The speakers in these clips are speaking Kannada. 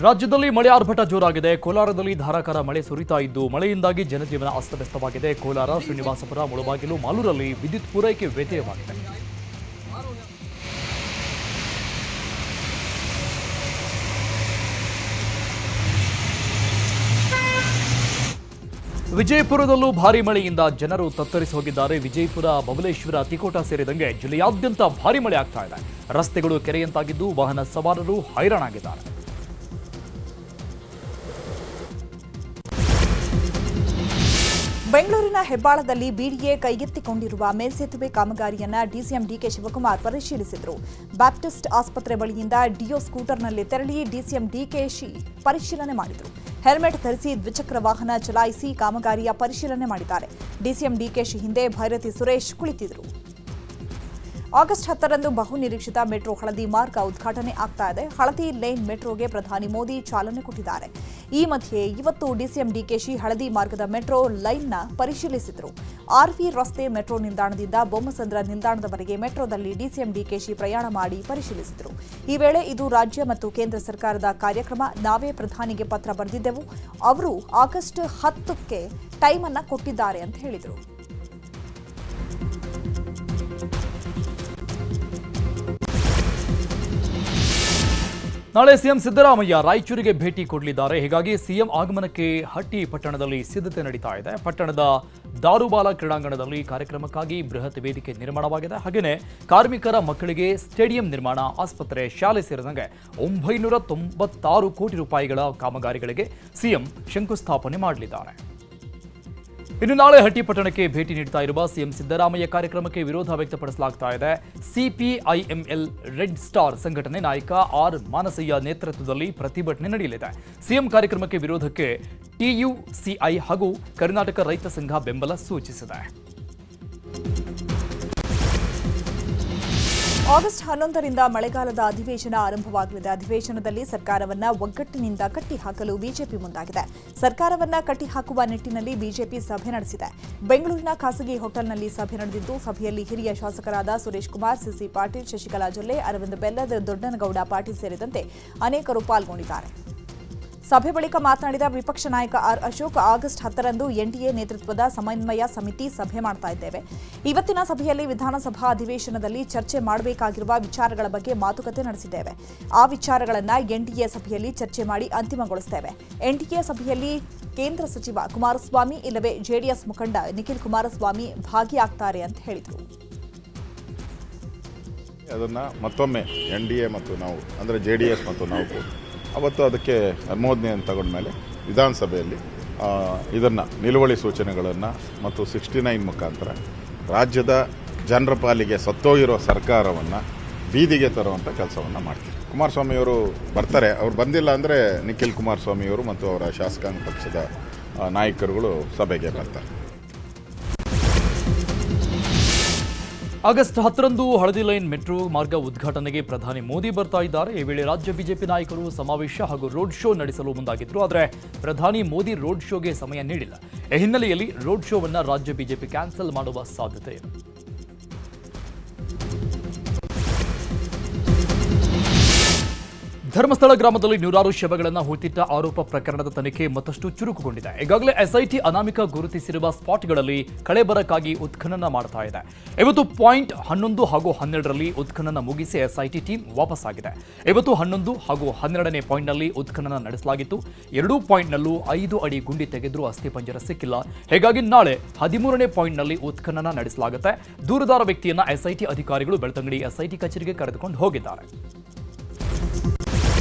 ರಾಜ್ಯದಲ್ಲಿ ಮಳೆ ಆರ್ಭಟ ಜೋರಾಗಿದೆ. ಕೋಲಾರದಲ್ಲಿ ಧಾರಾಕಾರ ಮಳೆ ಸುರಿತಾ ಇದ್ದು ಮಳೆಯಿಂದಾಗಿ ಜನಜೀವನ ಅಸ್ತವ್ಯಸ್ತವಾಗಿದೆ. ಕೋಲಾರ, ಶ್ರೀನಿವಾಸಪುರ, ಮುಳಬಾಗಿಲು, ಮಾಲೂರಲ್ಲಿ ವಿದ್ಯುತ್ ಪೂರೈಕೆ ವ್ಯತ್ಯಯವಾಗಿದೆ. ವಿಜಯಪುರದಲ್ಲೂ ಭಾರಿ ಮಳೆಯಿಂದ ಜನರು ತತ್ತರಿಸಿ ಹೋಗಿದ್ದಾರೆ. ವಿಜಯಪುರ, ಬಬಲೇಶ್ವರ, ತಿಕೋಟ ಸೇರಿದಂತೆ ಜಿಲ್ಲೆಯಾದ್ಯಂತ ಭಾರಿ ಮಳೆ ಆಗ್ತಾ ಇದೆ. ರಸ್ತೆಗಳು ಕೆರೆಯಂತಾಗಿದ್ದು ವಾಹನ ಸವಾರರು ಹೈರಾಣಾಗಿದ್ದಾರೆ. ಬೆಂಗಳೂರಿನ ಹೆಬ್ಬಾಳದಲ್ಲಿ ಬಿಡಿಎ ಕೈಗೆತ್ತಿಕೊಂಡಿರುವ ಮೇಲ್ಸೇತುವೆ ಕಾಮಗಾರಿಯನ್ನ ಡಿಸಿಎಂ ಡಿಕೆ ಶಿವಕುಮಾರ್ ಪರಿಶೀಲಿಸಿದರು. ಬ್ಯಾಪ್ಟಿಸ್ಟ್ ಆಸ್ಪತ್ರೆ ಬಳಿಯಿಂದ ಡಿಯೋ ಸ್ಕೂಟರ್ನಲ್ಲಿ ತೆರಳಿ ಡಿಸಿಎಂ ಡಿಕೆಶಿ ಪರಿಶೀಲನೆ ಮಾಡಿದರು. ಹೆಲ್ಮೆಟ್ ಧರಿಸಿ ದ್ವಿಚಕ್ರ ವಾಹನ ಚಲಾಯಿಸಿ ಕಾಮಗಾರಿಯ ಪರಿಶೀಲನೆ ಮಾಡಿದ್ದಾರೆ. ಡಿಸಿಎಂ ಡಿಕೆಶಿ ಹಿಂದೆ ಭೈರತಿ ಸುರೇಶ್ ಕುಳಿತಿದ್ದರು. ಆಗಸ್ಟ್ 10ರಂದು ಬಹುನಿರೀಕ್ಷಿತ ಮೆಟ್ರೋ ಹಳದಿ ಮಾರ್ಗ ಉದ್ಘಾಟನೆ ಆಗ್ತಾ ಇದೆ. ಹಳದಿ ಲೇನ್ ಮೆಟ್ರೋಗೆ ಪ್ರಧಾನಿ ಮೋದಿ ಚಾಲನೆ ಕೊಟ್ಟಿದ್ದಾರೆ. ಈ ಮಧ್ಯೆ ಇವತ್ತು ಡಿಸಿಎಂ ಡಿಕೆಶಿ ಹಳದಿ ಮಾರ್ಗದ ಮೆಟ್ರೋ ಲೈನ್ನ ಪರಿಶೀಲಿಸಿದರು. ಆರ್ವಿ ರಸ್ತೆ ಮೆಟ್ರೋ ನಿಲ್ದಾಣದಿಂದ ಬೊಮ್ಮಸಂದ್ರ ನಿಲ್ದಾಣದವರೆಗೆ ಮೆಟ್ರೋದಲ್ಲಿ ಡಿಸಿಎಂ ಡಿಕೆಶಿ ಪ್ರಯಾಣ ಮಾಡಿ ಪರಿಶೀಲಿಸಿದರು. ಈ ವೇಳೆ ಇದು ರಾಜ್ಯ ಮತ್ತು ಕೇಂದ್ರ ಸರ್ಕಾರದ ಕಾರ್ಯಕ್ರಮ, ನಾವೇ ಪ್ರಧಾನಿಗೆ ಪತ್ರ ಬರೆದಿದ್ದೆವು, ಅವರು ಆಗಸ್ಟ್ 10ಕ್ಕೆ ಟೈಮ್ ಅನ್ನ ಕೊಟ್ಟಿದ್ದಾರೆ ಅಂತ ಹೇಳಿದರು. ನಾಳೆ ಸಿಎಂ ಸಿದ್ದರಾಮಯ್ಯ ರಾಯಚೂರಿಗೆ ಭೇಟಿ ಕೊಡಲಿದ್ದಾರೆ. ಹೀಗಾಗಿ ಸಿಎಂ ಆಗಮನಕ್ಕೆ ಹಟ್ಟಿ ಪಟ್ಟಣದಲ್ಲಿ ಸಿದ್ಧತೆ ನಡೀತಾ ಇದೆ. ಪಟ್ಟಣದ ದಾರುಬಾಲ ಕ್ರೀಡಾಂಗಣದಲ್ಲಿ ಕಾರ್ಯಕ್ರಮಕ್ಕಾಗಿ ಬೃಹತ್ ವೇದಿಕೆ ನಿರ್ಮಾಣವಾಗಿದೆ. ಹಾಗೆಯೇ ಕಾರ್ಮಿಕರ ಮಕ್ಕಳಿಗೆ ಸ್ಟೇಡಿಯಂ ನಿರ್ಮಾಣ, ಆಸ್ಪತ್ರೆ, ಶಾಲೆ ಸೇರಿದಂತೆ 996 ಕೋಟಿ ರೂಪಾಯಿಗಳ ಕಾಮಗಾರಿಗಳಿಗೆ ಸಿಎಂ ಶಂಕುಸ್ಥಾಪನೆ ಮಾಡಲಿದ್ದಾರೆ. ಇನ್ನು ನಾಳೆ ಹಟ್ಟಿ ಪಟ್ಟಣಕ್ಕೆ ಭೇಟಿ ನೀಡ್ತಾ ಇರುವ ಸಿಎಂ ಸಿದ್ದರಾಮಯ್ಯ ಕಾರ್ಯಕ್ರಮಕ್ಕೆ ವಿರೋಧ ವ್ಯಕ್ತಪಡಿಸಲಾಗ್ತಾ ಇದೆ. ಸಿಪಿಐಎಂಎಲ್ ರೆಡ್ ಸ್ಟಾರ್ ಸಂಘಟನೆ ನಾಯಕ ಆರ್ ಮಾನಸಯ್ಯ ನೇತೃತ್ವದಲ್ಲಿ ಪ್ರತಿಭಟನೆ ನಡೆಯಲಿದೆ. ಸಿಎಂ ಕಾರ್ಯಕ್ರಮಕ್ಕೆ ವಿರೋಧಕ್ಕೆ ಟಿಯುಸಿಐ ಹಾಗೂ ಕರ್ನಾಟಕ ರೈತ ಸಂಘ ಬೆಂಬಲ ಸೂಚಿಸಿದೆ. ಆಗಸ್ಟ್ 11ರಿಂದ ಮಳೆಗಾಲದ ಅಧಿವೇಶನ ಆರಂಭವಾಗಲಿದೆ. ಅಧಿವೇಶನದಲ್ಲಿ ಸರ್ಕಾರವನ್ನ ಒಗ್ಗಟ್ಟಿನಿಂದ ಕಟ್ಟಿಹಾಕಲು ಬಿಜೆಪಿ ಮುಂದಾಗಿದೆ. ಸರ್ಕಾರವನ್ನ ಕಟ್ಟಿಹಾಕುವ ನಿಟ್ಟಿನಲ್ಲಿ ಬಿಜೆಪಿ ಸಭೆ ನಡೆಸಿದೆ. ಬೆಂಗಳೂರಿನ ಖಾಸಗಿ ಹೋಟೆಲ್ನಲ್ಲಿ ಸಭೆ ನಡೆದಿದ್ದು, ಸಭೆಯಲ್ಲಿ ಹಿರಿಯ ಶಾಸಕರಾದ ಸುರೇಶ್ ಕುಮಾರ್, ಸಿಸಿ ಪಾಟೀಲ್, ಶಶಿಕಲಾ ಜೊಲ್ಲೆ, ಅರವಿಂದ ಬೆಲ್ಲದ್, ದೊಡ್ಡನಗೌಡ ಪಾಟೀಲ್ ಸೇರಿದಂತೆ ಅನೇಕರು ಪಾಲ್ಗೊಂಡಿದ್ದಾರೆ. ಸಭೆ ಬಳಿಕ ಮಾತನಾಡಿದ ವಿಪಕ್ಷ ನಾಯಕ ಆರ್ ಅಶೋಕ್, ಆಗಸ್ಟ್ 10ರಂದು ಎನ್ಡಿಎ ನೇತೃತ್ವದ ಸಮನ್ವಯ ಸಮಿತಿ ಸಭೆ ಮಾಡ್ತಾ ಇದ್ದೇವೆ. ಇವತ್ತಿನ ಸಭೆಯಲ್ಲಿ ವಿಧಾನಸಭಾ ಅಧಿವೇಶನದಲ್ಲಿ ಚರ್ಚೆ ಮಾಡಬೇಕಾಗಿರುವ ವಿಚಾರಗಳ ಬಗ್ಗೆ ಮಾತುಕತೆ ನಡೆಸಿದ್ದೇವೆ. ಆ ವಿಚಾರಗಳನ್ನು ಎನ್ಡಿಎ ಸಭೆಯಲ್ಲಿ ಚರ್ಚೆ ಮಾಡಿ ಅಂತಿಮಗೊಳಿಸುತ್ತೇವೆ. ಎನ್ಡಿಎ ಸಭೆಯಲ್ಲಿ ಕೇಂದ್ರ ಸಚಿವ ಕುಮಾರಸ್ವಾಮಿ ಇಲ್ಲವೇ ಜೆಡಿಎಸ್ ಮುಖಂಡ ನಿಖಿಲ್ ಕುಮಾರಸ್ವಾಮಿ ಭಾಗಿಯಾಗ್ತಾರೆ ಅಂತ ಹೇಳಿದರು. ಅದನ್ನ ಮತ್ತೊಮ್ಮೆ ಎನ್ಡಿಎ ಮತ್ತು ನಾವು ಅಂದರೆ ಜೆಡಿಎಸ್ ಮತ್ತು ನಾವು ಅವತ್ತು ಅದಕ್ಕೆ ಅನುಮೋದನೆಯನ್ನು ತಗೊಂಡ್ಮೇಲೆ ವಿಧಾನಸಭೆಯಲ್ಲಿ ಇದನ್ನು ನಿಲುವಳಿ ಸೂಚನೆಗಳನ್ನು ಮತ್ತು 69 ಮುಖಾಂತರ ರಾಜ್ಯದ ಜನರ ಪಾಲಿಗೆ ಸತ್ತೋಗಿರೋ ಸರ್ಕಾರವನ್ನು ಬೀದಿಗೆ ತರುವಂಥ ಕೆಲಸವನ್ನು ಮಾಡ್ತೀವಿ. ಕುಮಾರಸ್ವಾಮಿಯವರು ಬರ್ತಾರೆ. ಅವ್ರು ಬಂದಿಲ್ಲ ಅಂದರೆ ನಿಖಿಲ್ ಕುಮಾರಸ್ವಾಮಿಯವರು ಮತ್ತು ಅವರ ಶಾಸಕಾಂಗ ಪಕ್ಷದ ನಾಯಕರುಗಳು ಸಭೆಗೆ ಬರ್ತಾರೆ. ಆಗಸ್ಟ್ 10ರಂದು ಹಳದಿ ಲೈನ್ ಮೆಟ್ರೋ ಮಾರ್ಗ ಉದ್ಘಾಟನೆಗೆ ಪ್ರಧಾನಿ ಮೋದಿ ಬರ್ತಾ ಇದ್ದಾರೆ. ಈ ವೇಳೆ ರಾಜ್ಯ ಬಿಜೆಪಿ ನಾಯಕರು ಸಮಾವೇಶ ಹಾಗೂ ರೋಡ್ ಶೋ ನಡೆಸಲು ಮುಂದಾಗಿದ್ರು. ಆದರೆ ಪ್ರಧಾನಿ ಮೋದಿ ರೋಡ್ ಶೋಗೆ ಸಮಯ ನೀಡಿಲ್ಲ. ಈ ಹಿನ್ನೆಲೆಯಲ್ಲಿ ರೋಡ್ ಶೋವನ್ನು ರಾಜ್ಯ ಬಿಜೆಪಿ ಕ್ಯಾನ್ಸಲ್ ಮಾಡುವ ಸಾಧ್ಯತೆ ಇದೆ. ಧರ್ಮಸ್ಥಳ ಗ್ರಾಮದಲ್ಲಿ ನೂರಾರು ಶವಗಳನ್ನು ಹೂತಿಟ್ಟ ಆರೋಪ ಪ್ರಕರಣದ ತನಿಖೆ ಮತ್ತಷ್ಟು ಚುರುಕುಗೊಂಡಿದೆ. ಈಗಾಗಲೇ ಎಸ್ಐಟಿ ಅನಾಮಿಕ ಗುರುತಿಸಿರುವ ಸ್ಪಾಟ್ಗಳಲ್ಲಿ ಕಳೆಬರಕ್ಕಾಗಿ ಉತ್ಖನನ ಮಾಡ್ತಾ ಇದೆ. ಇವತ್ತು ಪಾಯಿಂಟ್ 11 ಹಾಗೂ 12ರಲ್ಲಿ ಉತ್ಖನನ ಮುಗಿಸಿ ಎಸ್ಐಟಿ ಟೀಮ್ ವಾಪಸ್ಸಾಗಿದೆ. ಇವತ್ತು 11 ಹಾಗೂ 12ನೇ ಪಾಯಿಂಟ್ನಲ್ಲಿ ಉತ್ಖನನ ನಡೆಸಲಾಗಿತ್ತು. 2 ಪಾಯಿಂಟ್ನಲ್ಲೂ 5 ಅಡಿ ಗುಂಡಿ ತೆಗೆದರೂ ಅಸ್ಥಿಪಂಜರ ಸಿಕ್ಕಿಲ್ಲ. ಹೀಗಾಗಿ ನಾಳೆ 13ನೇ ಪಾಯಿಂಟ್ನಲ್ಲಿ ಉತ್ಖನನ ನಡೆಸಲಾಗುತ್ತೆ. ದೂರುದಾರ ವ್ಯಕ್ತಿಯನ್ನ ಎಸ್ಐಟಿ ಅಧಿಕಾರಿಗಳು ಬೆಳ್ತಂಗಡಿ ಎಸ್ಐಟಿ ಕಚೇರಿಗೆ ಕರೆದುಕೊಂಡು ಹೋಗಿದ್ದಾರೆ.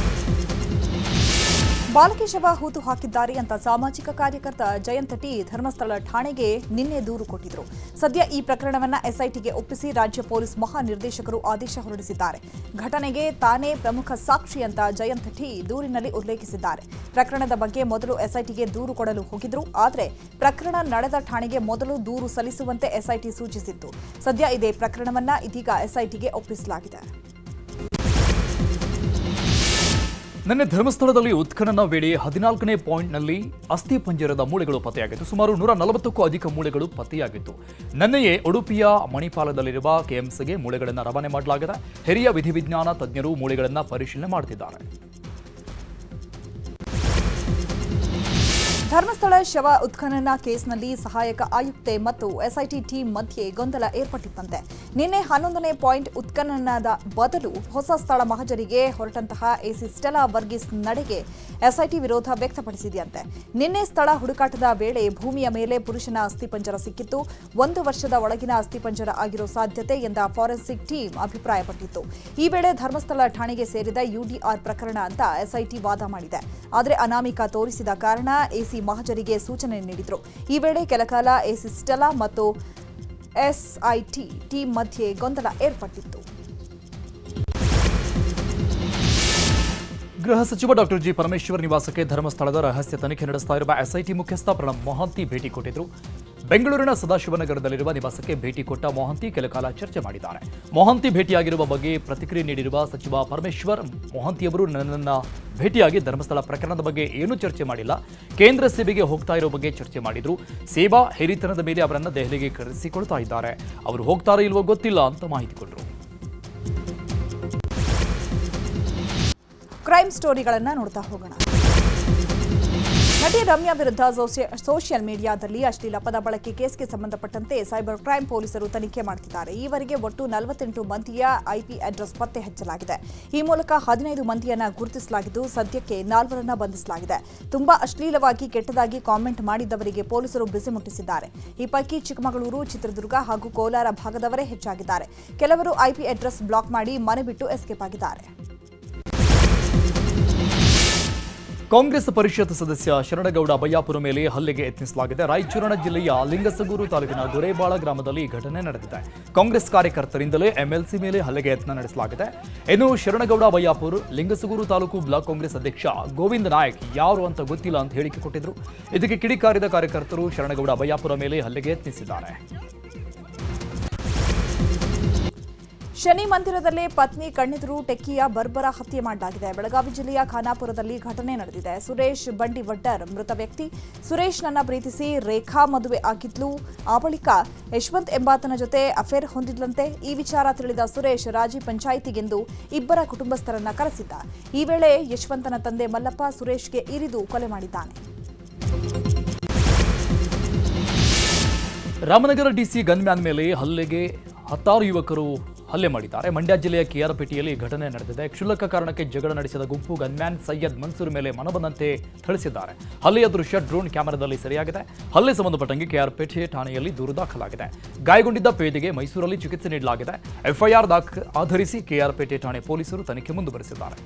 ಬಾಲಕಿ ಶವ ಹೂತು ಹಾಕಿದ್ದಾರೆ ಅಂತ ಸಾಮಾಜಿಕ ಕಾರ್ಯಕರ್ತ ಜಯಂತ ಟಿ ಧರ್ಮಸ್ಥಳ ಠಾಣೆಗೆ ನಿನ್ನೆ ದೂರು ಕೊಟ್ಟಿದ್ರು. ಸದ್ಯ ಈ ಪ್ರಕರಣವನ್ನ ಎಸ್ಐಟಿಗೆ ಒಪ್ಪಿಸಿ ರಾಜ್ಯ ಪೊಲೀಸ್ ಮಹಾನಿರ್ದೇಶಕರು ಆದೇಶ ಹೊರಡಿಸಿದ್ದಾರೆ. ಘಟನೆಗೆ ತಾನೇ ಪ್ರಮುಖ ಸಾಕ್ಷಿ ಅಂತ ಜಯಂತ ಟಿ ದೂರಿನಲ್ಲಿ ಉಲ್ಲೇಖಿಸಿದ್ದಾರೆ. ಪ್ರಕರಣದ ಬಗ್ಗೆ ಮೊದಲು ಎಸ್ಐಟಿಗೆ ದೂರು ಕೊಡಲು ಹೋಗಿದ್ರು. ಆದರೆ ಪ್ರಕರಣ ನಡೆದ ಠಾಣೆಗೆ ಮೊದಲು ದೂರು ಸಲ್ಲಿಸುವಂತೆ ಎಸ್ಐಟಿ ಸೂಚಿಸಿತ್ತು. ಸದ್ಯ ಇದೇ ಪ್ರಕರಣವನ್ನ ಇದೀಗ ಎಸ್ಐಟಿಗೆ ಒಪ್ಪಿಸಲಾಗಿದೆ. ನಿನ್ನೆ ಧರ್ಮಸ್ಥಳದಲ್ಲಿ ಉತ್ಖನನ ವೇಳೆ 14ನೇ ಪಾಯಿಂಟ್ನಲ್ಲಿ ಅಸ್ಥಿಪಂಜರದ ಮೂಳೆಗಳು ಪತ್ತೆಯಾಗಿತ್ತು. ಸುಮಾರು 140ಕ್ಕೂ ಅಧಿಕ ಮೂಳೆಗಳು ಪತ್ತೆಯಾಗಿತ್ತು. ನಿನ್ನೆಯೇ ಉಡುಪಿಯ ಮಣಿಪಾಲದಲ್ಲಿರುವ ಕೆಎಂಸಿಗೆ ಮೂಳೆಗಳನ್ನು ರವಾನೆ ಮಾಡಲಾಗಿದೆ. ಹಿರಿಯ ವಿಧಿವಿಜ್ಞಾನ ತಜ್ಞರು ಮೂಳೆಗಳನ್ನು ಪರಿಶೀಲನೆ ಮಾಡುತ್ತಿದ್ದಾರೆ. ಧರ್ಮಸ್ಥಳ ಶವ ಉತ್ಖನನ ಕೇಸ್ನಲ್ಲಿ ಸಹಾಯಕ ಆಯುಕ್ತೆ ಮತ್ತು ಎಸ್ಐಟಿ ಟೀಮ್ ಮಧ್ಯೆ ಗೊಂದಲ ಏರ್ಪಟ್ಟಿತ್ತಂತೆ. ನಿನ್ನೆ 11ನೇ ಪಾಯಿಂಟ್ ಉತ್ಖನನದ ಬದಲು ಹೊಸ ಸ್ಥಳ ಮಹಜರಿಗೆ ಹೊರಟಂತಹ ಎಸಿ ಸ್ಟೆಲಾ ವರ್ಗೀಸ್ ನಡೆಗೆ ಎಸ್ಐಟಿ ವಿರೋಧ ವ್ಯಕ್ತಪಡಿಸಿದೆಯಂತೆ. ನಿನ್ನೆ ಸ್ಥಳ ಹುಡುಕಾಟದ ವೇಳೆ ಭೂಮಿಯ ಮೇಲೆ ಪುರುಷನ ಅಸ್ಥಿಪಂಜರ ಸಿಕ್ಕಿತ್ತು. 1 ವರ್ಷದ ಒಳಗಿನ ಅಸ್ಥಿಪಂಜರ ಆಗಿರೋ ಸಾಧ್ಯತೆ ಎಂದ ಫಾರೆನ್ಸಿಕ್ ಟೀಮ್ ಅಭಿಪ್ರಾಯಪಟ್ಟಿತ್ತು. ಈ ವೇಳೆ ಧರ್ಮಸ್ಥಳ ಠಾಣೆಗೆ ಸೇರಿದ ಯುಡಿಆರ್ ಪ್ರಕರಣ ಅಂತ ಎಸ್ಐಟಿ ವಾದ ಮಾಡಿದೆ. ಆದರೆ ಅನಾಮಿಕ ತೋರಿಸಿದ ಕಾರಣ ಎಸಿ ಮಹಜರಿಗೆ ಸೂಚನೆ ನೀಡಿದ್ರು. ಈ ವೇಳೆ ಕೆಲಕಾಲ ಎಸಿ ಸ್ಟೆಲಾ ಮತ್ತು ಎಸ್ಐಟಿ ಟೀಮ್ ಮಧ್ಯೆ ಗೊಂದಲ ಏರ್ಪಟ್ಟಿತ್ತು. ಗೃಹ ಸಚಿವ ಡಾಕ್ಟರ್ ಜಿ ಪರಮೇಶ್ವರ್ ನಿವಾಸಕ್ಕೆ ಧರ್ಮಸ್ಥಳದ ರಹಸ್ಯ ತನಿಖೆ ನಡೆಸ್ತಾ ಇರುವ ಎಸ್ಐಟಿ ಮುಖ್ಯಸ್ಥ ಪ್ರಣಬ್ ಮೊಹಾಂತಿ ಭೇಟಿ ಕೊಟ್ಟಿದ್ರು. ಬೆಂಗಳೂರಿನ ಸದಾಶಿವನಗರದಲ್ಲಿರುವ ನಿವಾಸಕ್ಕೆ ಭೇಟಿ ಕೊಟ್ಟ ಮೊಹಾಂತಿ ಕೆಲಕಾಲ ಚರ್ಚೆ ಮಾಡಿದ್ದಾರೆ. ಮೊಹಾಂತಿ ಭೇಟಿಯಾಗಿರುವ ಬಗ್ಗೆ ಪ್ರತಿಕ್ರಿಯೆ ನೀಡಿರುವ ಸಚಿವ ಪರಮೇಶ್ವರ್, ಮೊಹಾಂತಿಯವರು ನನ್ನನ್ನು ಭೇಟಿಯಾಗಿ ಧರ್ಮಸ್ಥಳ ಪ್ರಕರಣದ ಬಗ್ಗೆ ಏನೂ ಚರ್ಚೆ ಮಾಡಿಲ್ಲ. ಕೇಂದ್ರ ಸೇವೆಗೆ ಹೋಗ್ತಾ ಇರೋ ಬಗ್ಗೆ ಚರ್ಚೆ ಮಾಡಿದ್ರು. ಸೇವಾ ಹಿರಿತನದ ಮೇಲೆ ಅವರನ್ನು ದೆಹಲಿಗೆ ಕರೆಸಿಕೊಳ್ತಾ ಇದ್ದಾರೆ. ಅವರು ಹೋಗ್ತಾರೋ ಇಲ್ವೋ ಗೊತ್ತಿಲ್ಲ ಅಂತ ಮಾಹಿತಿ ಕೊಟ್ಟರು. ಕ್ರೈಮ್ ಸ್ಟೋರಿಗಳನ್ನ ನೋಡ್ತಾ ಹೋಗೋಣ. ನಟಿ ರಮ್ಯಾ ವಿರುದ್ಧ ಸೋಷಿಯಲ್ ಮೀಡಿಯಾದಲ್ಲಿ ಅಶ್ಲೀಲ ಪದ ಬಳಕೆ ಕೇಸ್ಗೆ ಸಂಬಂಧಪಟ್ಟಂತೆ ಸೈಬರ್ ಕ್ರೈಮ್ ಪೊಲೀಸರು ತನಿಖೆ ಮಾಡುತ್ತಿದ್ದಾರೆ. ಈವರೆಗೆ ಒಟ್ಟು 48 ಮಂದಿಯ ಐಪಿ ಅಡ್ರೆಸ್ ಪತ್ತೆ ಹಚ್ಚಲಾಗಿದೆ. ಈ ಮೂಲಕ 15 ಮಂದಿಯನ್ನ ಗುರುತಿಸಲಾಗಿದ್ದು ಸದ್ಯಕ್ಕೆ 4ರನ್ನ ಬಂಧಿಸಲಾಗಿದೆ. ತುಂಬಾ ಅಶ್ಲೀಲವಾಗಿ ಕೆಟ್ಟದಾಗಿ ಕಾಮೆಂಟ್ ಮಾಡಿದ್ದವರಿಗೆ ಪೊಲೀಸರು ಬಿಸಿ ಮುಟ್ಟಿಸಿದ್ದಾರೆ. ಈ ಪೈಕಿ ಚಿಕ್ಕಮಗಳೂರು, ಚಿತ್ರದುರ್ಗ ಹಾಗೂ ಕೋಲಾರ ಭಾಗದವರೇ ಹೆಚ್ಚಾಗಿದ್ದಾರೆ. ಕೆಲವರು ಐಪಿ ಅಡ್ರೆಸ್ ಬ್ಲಾಕ್ ಮಾಡಿ ಮನೆ ಬಿಟ್ಟು ಎಸ್ಕೇಪ್ ಆಗಿದ್ದಾರೆ. ಕಾಂಗ್ರೆಸ್ ಪರಿಷತ್ ಸದಸ್ಯ ಶರಣಗೌಡ ಬಯ್ಯಾಪುರ ಮೇಲೆ ಹಲ್ಲೆಗೆ ಯತ್ನಿಸಲಾಗಿದೆ. ರಾಯಚೂರಿನ ಜಿಲ್ಲೆಯ ಲಿಂಗಸಗೂರು ತಾಲೂಕಿನ ಗುರೇಬಾಳ ಗ್ರಾಮದಲ್ಲಿ ಘಟನೆ ನಡೆದಿದೆ. ಕಾಂಗ್ರೆಸ್ ಕಾರ್ಯಕರ್ತರಿಂದಲೇ ಎಂಎಲ್ಸಿ ಮೇಲೆ ಹಲ್ಲೆಗೆ ಯತ್ನ ನಡೆಸಲಾಗಿದೆ. ಇನ್ನು ಶರಣಗೌಡ ಬಯ್ಯಾಪುರ ಲಿಂಗಸಗೂರು ತಾಲೂಕು ಬ್ಲಾಕ್ ಕಾಂಗ್ರೆಸ್ ಅಧ್ಯಕ್ಷ ಗೋವಿಂದ ನಾಯಕ್ ಯಾರು ಅಂತ ಗೊತ್ತಿಲ್ಲ ಅಂತ ಹೇಳಿಕೆ ಕೊಟ್ಟಿದ್ರು. ಇದಕ್ಕೆ ಕಿಡಿಕಾರಿದ ಕಾರ್ಯಕರ್ತರು ಶರಣಗೌಡ ಬಯ್ಯಾಪುರ ಮೇಲೆ ಹಲ್ಲೆಗೆ ಯತ್ನಿಸಿದ್ದಾರೆ. ಶನಿ ಮಂದಿರದಲ್ಲೇ ಪತ್ನಿ ಕಣ್ಣೆದುರು ಟೆಕ್ಕಿಯ ಬರ್ಬರ ಹತ್ಯೆ ಮಾಡಲಾಗಿದೆ. ಬೆಳಗಾವಿ ಜಿಲ್ಲೆಯ ಖಾನಾಪುರದಲ್ಲಿ ಘಟನೆ ನಡೆದಿದೆ. ಸುರೇಶ್ ಬಂಡಿವಡ್ಡರ್ ಮೃತ ವ್ಯಕ್ತಿ. ಸುರೇಶ್ ನನ್ನ ಪ್ರೀತಿಸಿ ರೇಖಾ ಮದುವೆ ಆಗಿದ್ಲು. ಆ ಬಳಿಕ ಯಶವಂತ್ ಎಂಬಾತನ ಜೊತೆ ಅಫೇರ್ ಹೊಂದಿದ್ಲಂತೆ. ಈ ವಿಚಾರ ತಿಳಿದ ಸುರೇಶ್ ರಾಜಿ ಪಂಚಾಯಿತಿಗೆಂದು ಇಬ್ಬರ ಕುಟುಂಬಸ್ಥರನ್ನ ಕರೆಸಿದ್ದ. ಈ ವೇಳೆ ಯಶವಂತನ ತಂದೆ ಮಲ್ಲಪ್ಪ ಸುರೇಶ್ಗೆ ಇರಿದು ಕೊಲೆ ಮಾಡಿದ್ದಾನೆ. ರಾಮನಗರ ಡಿಸಿ ಗನ್ಮ್ಯಾನ್ ಮೇಲೆ ಹಲ್ಲೆಗೆ 10 ಯುವಕರು ಹಲ್ಲೆ ಮಾಡಿದ್ದಾರೆ. ಮಂಡ್ಯ ಜಿಲ್ಲೆಯ ಕೆಆರ್ಪೇಟೆಯಲ್ಲಿ ಘಟನೆ ನಡೆದಿದೆ. ಕ್ಷುಲ್ಲಕ ಕಾರಣಕ್ಕೆ ಜಗಳ ನಡೆಸಿದ ಗುಂಪು ಗನ್ಮ್ಯಾನ್ ಸೈಯದ್ ಮನ್ಸೂರ್ ಮೇಲೆ ಮನಬಂದಂತೆ ಥಳಿಸಿದ್ದಾರೆ. ಹಲ್ಲೆಯ ದೃಶ್ಯ ಡ್ರೋನ್ ಕ್ಯಾಮೆರಾದಲ್ಲಿ ಸೆರೆಯಾಗಿದೆ. ಹಲ್ಲೆ ಸಂಬಂಧಪಟ್ಟಂಗೆ ಕೆಆರ್ಪೇಟೆ ಠಾಣೆಯಲ್ಲಿ ದೂರು ದಾಖಲಾಗಿದೆ. ಗಾಯಗೊಂಡಿದ್ದ ಪೇದೆಗೆ ಮೈಸೂರಲ್ಲಿ ಚಿಕಿತ್ಸೆ ನೀಡಲಾಗಿದೆ. ಎಫ್ಐಆರ್ ಆಧರಿಸಿ ಕೆಆರ್ಪೇಟೆ ಠಾಣೆ ಪೊಲೀಸರು ತನಿಖೆ ಮುಂದುವರೆಸಿದ್ದಾರೆ.